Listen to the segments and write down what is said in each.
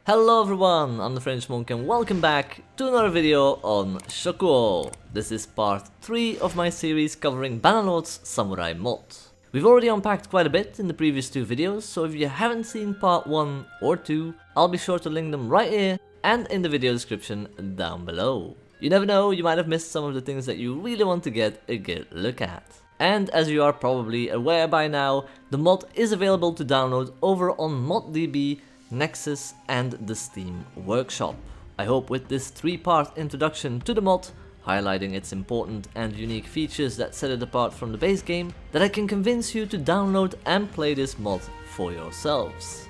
Hello everyone, I'm the French Monk and welcome back to another video on Shokuho. This is part 3 of my series covering Bannerlord's Samurai mod. We've already unpacked quite a bit in the previous 2 videos, so if you haven't seen part 1 or 2, I'll be sure to link them right here and in the video description down below. You never know, you might have missed some of the things that you really want to get a good look at. And as you are probably aware by now, the mod is available to download over on ModDB, Nexus and the Steam Workshop. I hope with this 3-part introduction to the mod, highlighting its important and unique features that set it apart from the base game, that I can convince you to download and play this mod for yourselves.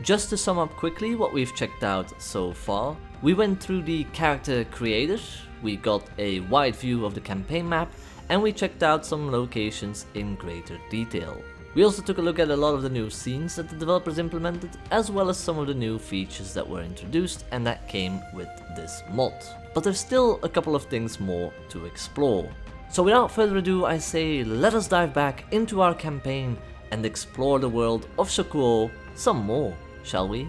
Just to sum up quickly what we've checked out so far, we went through the character creator, we got a wide view of the campaign map, and we checked out some locations in greater detail. We also took a look at a lot of the new scenes that the developers implemented, as well as some of the new features that were introduced and that came with this mod. But there's still a couple of things more to explore. So without further ado, I say let us dive back into our campaign and explore the world of Shokuho some more, shall we?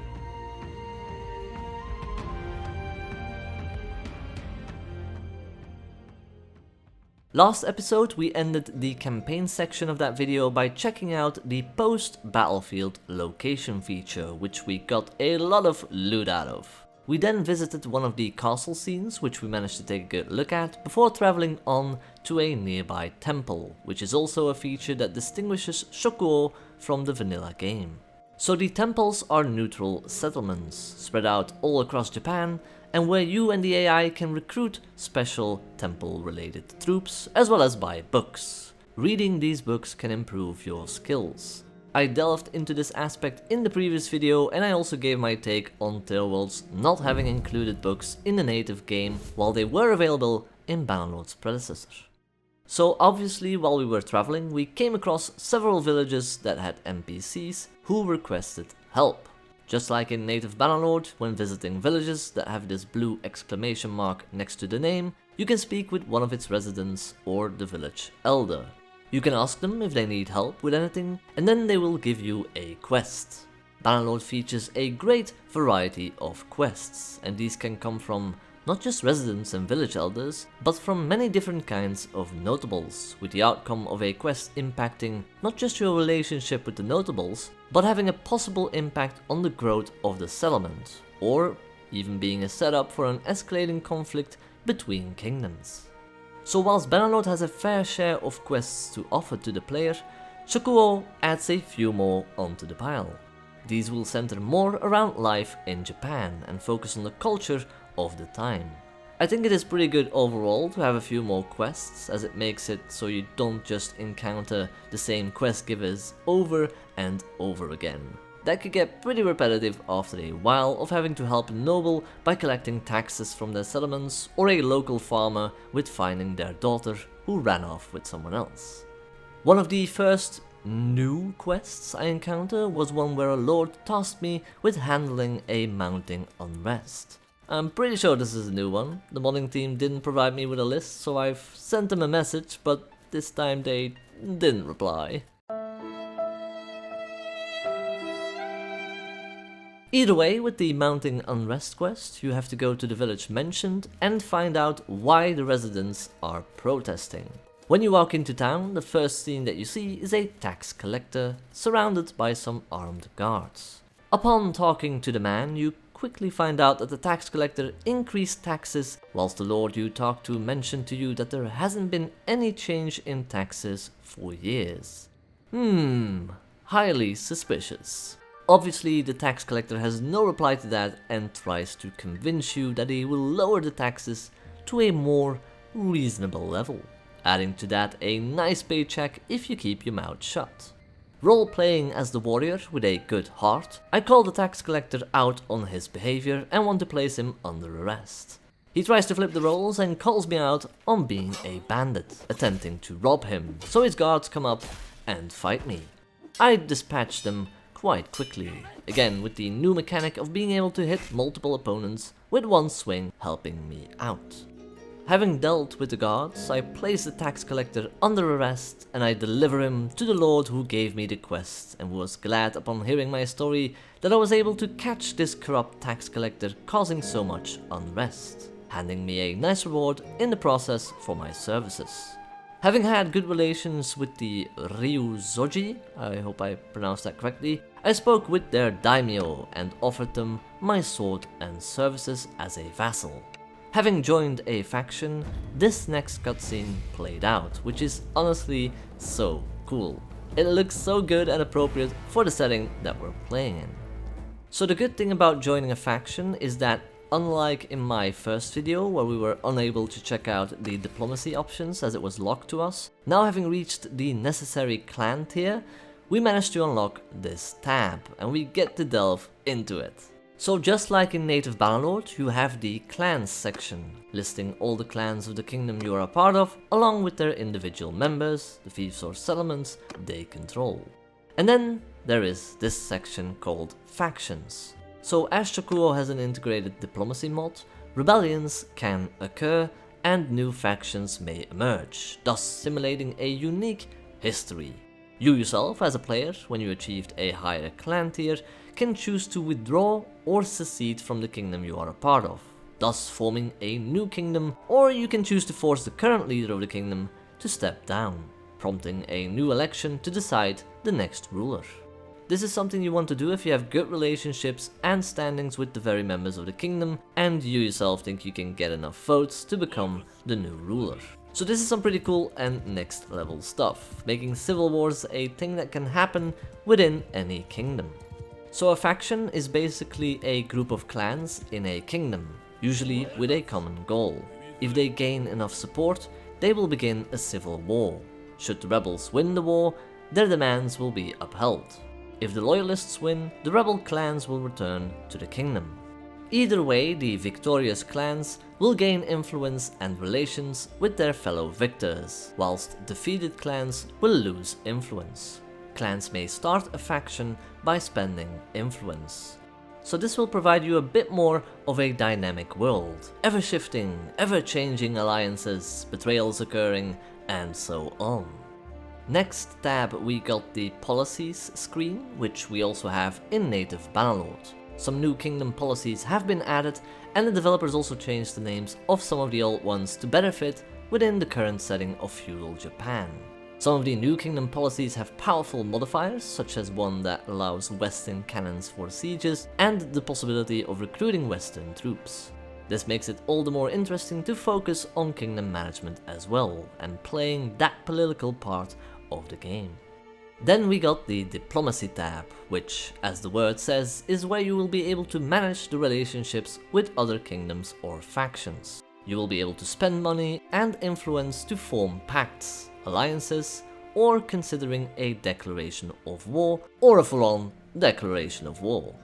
Last episode we ended the campaign section of that video by checking out the post-battlefield location feature, which we got a lot of loot out of. We then visited one of the castle scenes, which we managed to take a good look at, before traveling on to a nearby temple, which is also a feature that distinguishes Shokuho from the vanilla game. So the temples are neutral settlements, spread out all across Japan, and where you and the AI can recruit special temple-related troops, as well as buy books. Reading these books can improve your skills. I delved into this aspect in the previous video, and I also gave my take on Tailworld's not having included books in the native game, while they were available in Bannerlord's predecessor. So obviously, while we were traveling, we came across several villages that had NPCs who requested help. Just like in native Bannerlord, when visiting villages that have this blue exclamation mark next to the name, you can speak with one of its residents or the village elder. You can ask them if they need help with anything, and then they will give you a quest. Bannerlord features a great variety of quests, and these can come from not just residents and village elders, but from many different kinds of notables, with the outcome of a quest impacting not just your relationship with the notables, but having a possible impact on the growth of the settlement, or even being a setup for an escalating conflict between kingdoms. So whilst Bannerlord has a fair share of quests to offer to the player, Shokuho adds a few more onto the pile. These will center more around life in Japan and focus on the culture of the time. I think it is pretty good overall to have a few more quests, as it makes it so you don't just encounter the same quest givers over and over again. That could get pretty repetitive after a while of having to help a noble by collecting taxes from their settlements, or a local farmer with finding their daughter who ran off with someone else. One of the first new quests I encountered was one where a lord tasked me with handling a mounting unrest. I'm pretty sure this is a new one. The modding team didn't provide me with a list, so I've sent them a message, but this time they didn't reply. Either way, with the mounting unrest quest, you have to go to the village mentioned and find out why the residents are protesting. When you walk into town, the first scene that you see is a tax collector surrounded by some armed guards. Upon talking to the man, you quickly find out that the tax collector increased taxes, whilst the lord you talk to mentioned to you that there hasn't been any change in taxes for years. Highly suspicious. Obviously, the tax collector has no reply to that and tries to convince you that he will lower the taxes to a more reasonable level, adding to that a nice paycheck if you keep your mouth shut. Role-playing as the warrior with a good heart, I call the tax collector out on his behavior and want to place him under arrest. He tries to flip the roles and calls me out on being a bandit, attempting to rob him, so his guards come up and fight me. I dispatch them quite quickly, again with the new mechanic of being able to hit multiple opponents with one swing helping me out. Having dealt with the guards, I place the tax collector under arrest and I deliver him to the lord who gave me the quest and was glad upon hearing my story that I was able to catch this corrupt tax collector causing so much unrest, handing me a nice reward in the process for my services. Having had good relations with the Ryuzoji, I hope I pronounced that correctly, I spoke with their daimyo and offered them my sword and services as a vassal. Having joined a faction, this next cutscene played out, which is honestly so cool. It looks so good and appropriate for the setting that we're playing in. So the good thing about joining a faction is that, unlike in my first video where we were unable to check out the diplomacy options as it was locked to us, now having reached the necessary clan tier, we managed to unlock this tab and we get to delve into it. So just like in native Bannerlord, you have the clans section, listing all the clans of the kingdom you are a part of, along with their individual members, the fiefs or settlements they control. And then there is this section called factions. So as Shokuho has an integrated diplomacy mod, rebellions can occur and new factions may emerge, thus simulating a unique history. You yourself as a player, when you achieved a higher clan tier, can choose to withdraw or secede from the kingdom you are a part of, thus forming a new kingdom, or you can choose to force the current leader of the kingdom to step down, prompting a new election to decide the next ruler. This is something you want to do if you have good relationships and standings with the very members of the kingdom and you yourself think you can get enough votes to become the new ruler. So this is some pretty cool and next level stuff, making civil wars a thing that can happen within any kingdom. So a faction is basically a group of clans in a kingdom, usually with a common goal. If they gain enough support, they will begin a civil war. Should the rebels win the war, their demands will be upheld. If the loyalists win, the rebel clans will return to the kingdom. Either way, the victorious clans will gain influence and relations with their fellow victors, whilst defeated clans will lose influence. Clans may start a faction by spending influence. So this will provide you a bit more of a dynamic world, ever-shifting, ever-changing alliances, betrayals occurring, and so on. Next tab we got the policies screen, which we also have in native Bannerlord. Some new kingdom policies have been added and the developers also changed the names of some of the old ones to better fit within the current setting of Feudal Japan. Some of the new kingdom policies have powerful modifiers, such as one that allows western cannons for sieges and the possibility of recruiting western troops. This makes it all the more interesting to focus on kingdom management as well and playing that political part of the game. Then we got the diplomacy tab, which, as the word says, is where you will be able to manage the relationships with other kingdoms or factions. You will be able to spend money and influence to form pacts, alliances, or considering a declaration of war or a full-on declaration of war.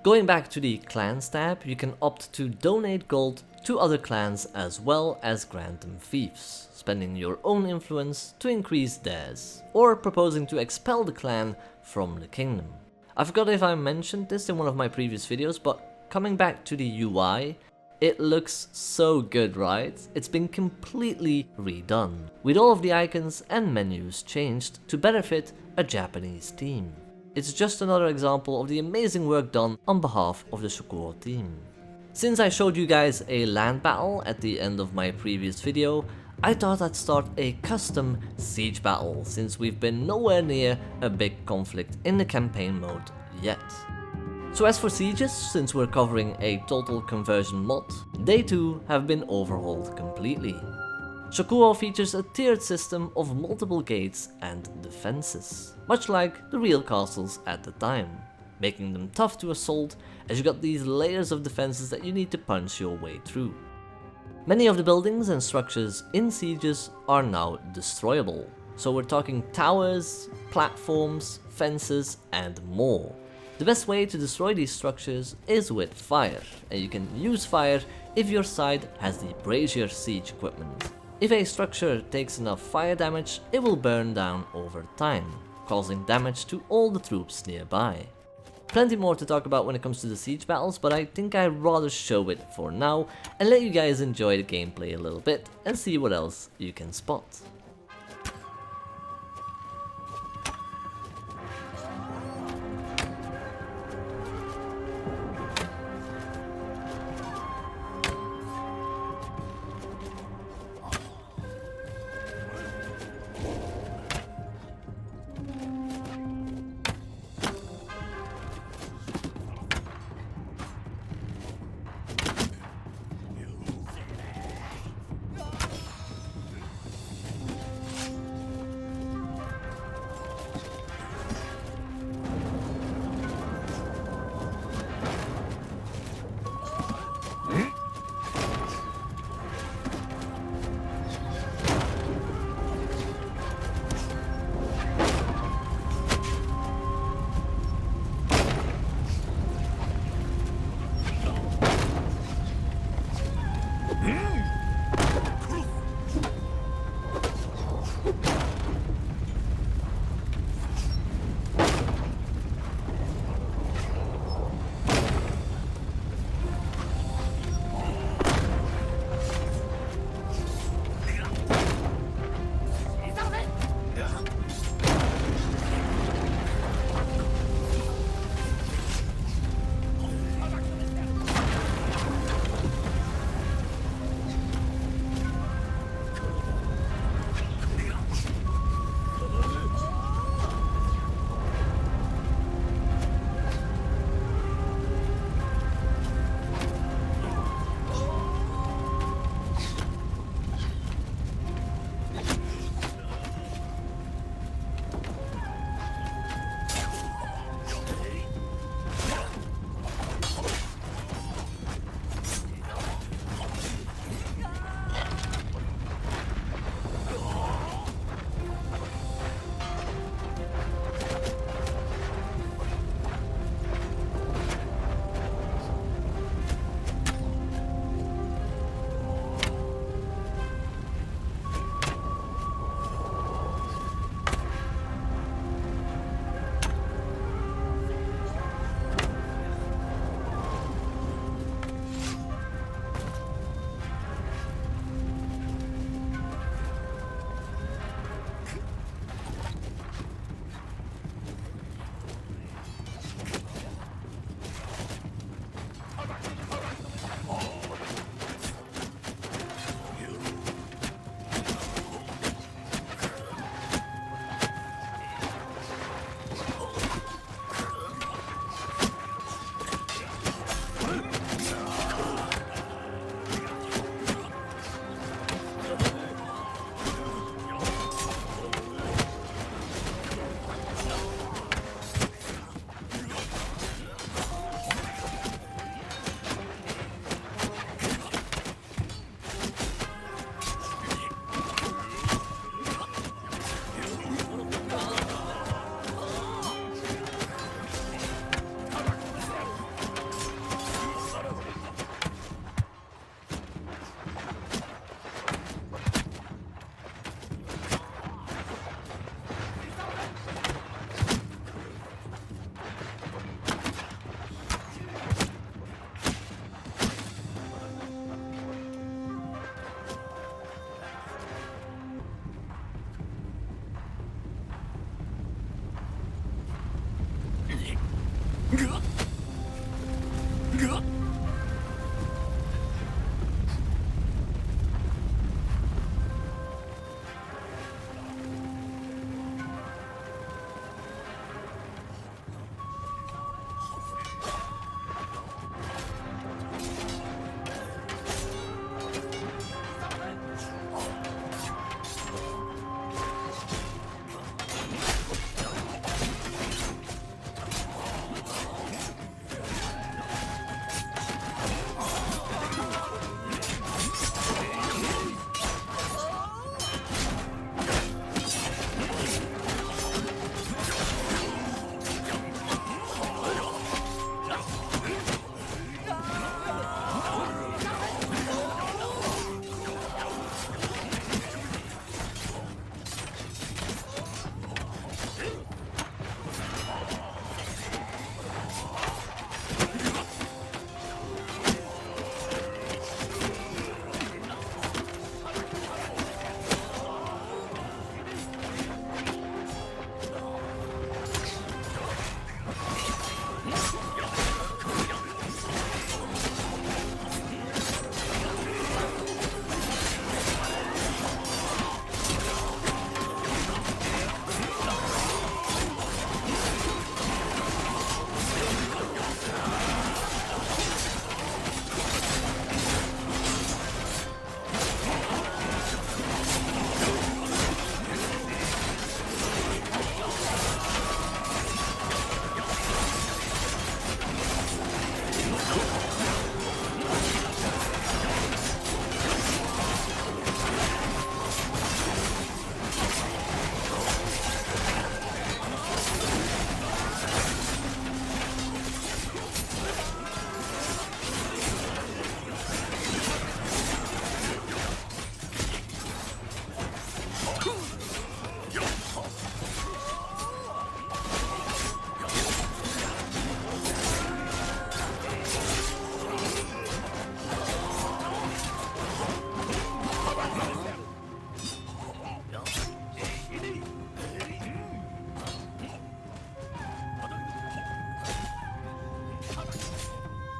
Going back to the clans tab, you can opt to donate gold to other clans as well as grant them fiefs, spending your own influence to increase theirs, or proposing to expel the clan from the kingdom. I forgot if I mentioned this in one of my previous videos, but coming back to the UI, it looks so good, right? It's been completely redone, with all of the icons and menus changed to better fit a Japanese theme. It's just another example of the amazing work done on behalf of the Shokuho team. Since I showed you guys a land battle at the end of my previous video, I thought I'd start a custom siege battle since we've been nowhere near a big conflict in the campaign mode yet. So as for sieges, since we're covering a total conversion mod, they too have been overhauled completely. Shokuho features a tiered system of multiple gates and defenses, much like the real castles at the time, making them tough to assault as you got these layers of defenses that you need to punch your way through. Many of the buildings and structures in sieges are now destroyable, so we're talking towers, platforms, fences and more. The best way to destroy these structures is with fire, and you can use fire if your side has the brazier siege equipment. If a structure takes enough fire damage, it will burn down over time, causing damage to all the troops nearby. Plenty more to talk about when it comes to the siege battles, but I think I'd rather show it for now and let you guys enjoy the gameplay a little bit and see what else you can spot.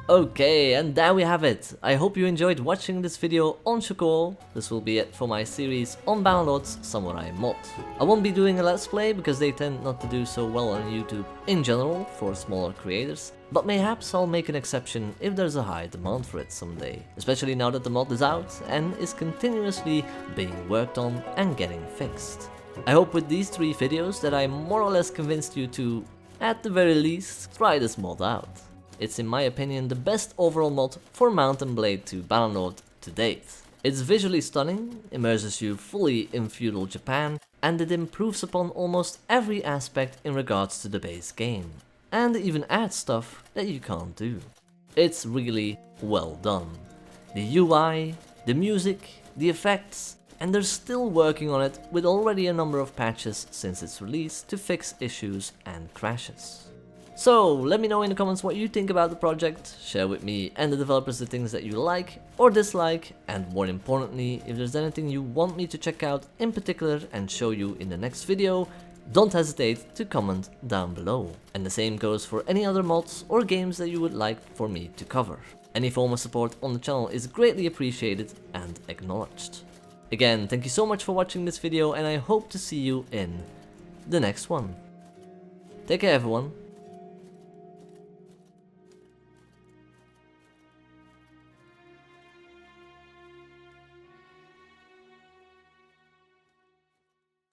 Okay, and there we have it. I hope you enjoyed watching this video on Shokuho. This will be it for my series on Bannerlord's Samurai mod. I won't be doing a let's play because they tend not to do so well on YouTube in general for smaller creators, but mayhaps I'll make an exception if there's a high demand for it someday, especially now that the mod is out and is continuously being worked on and getting fixed. I hope with these 3 videos that I more or less convinced you to, at the very least, try this mod out. It's in my opinion the best overall mod for Mount & Blade 2 Bannerlord to date. It's visually stunning, immerses you fully in Feudal Japan, and it improves upon almost every aspect in regards to the base game. And even adds stuff that you can't do. It's really well done. The UI, the music, the effects, and they're still working on it with already a number of patches since its release to fix issues and crashes. So let me know in the comments what you think about the project, share with me and the developers the things that you like or dislike, and more importantly, if there's anything you want me to check out in particular and show you in the next video, don't hesitate to comment down below. And the same goes for any other mods or games that you would like for me to cover. Any form of support on the channel is greatly appreciated and acknowledged. Again, thank you so much for watching this video and I hope to see you in the next one. Take care everyone.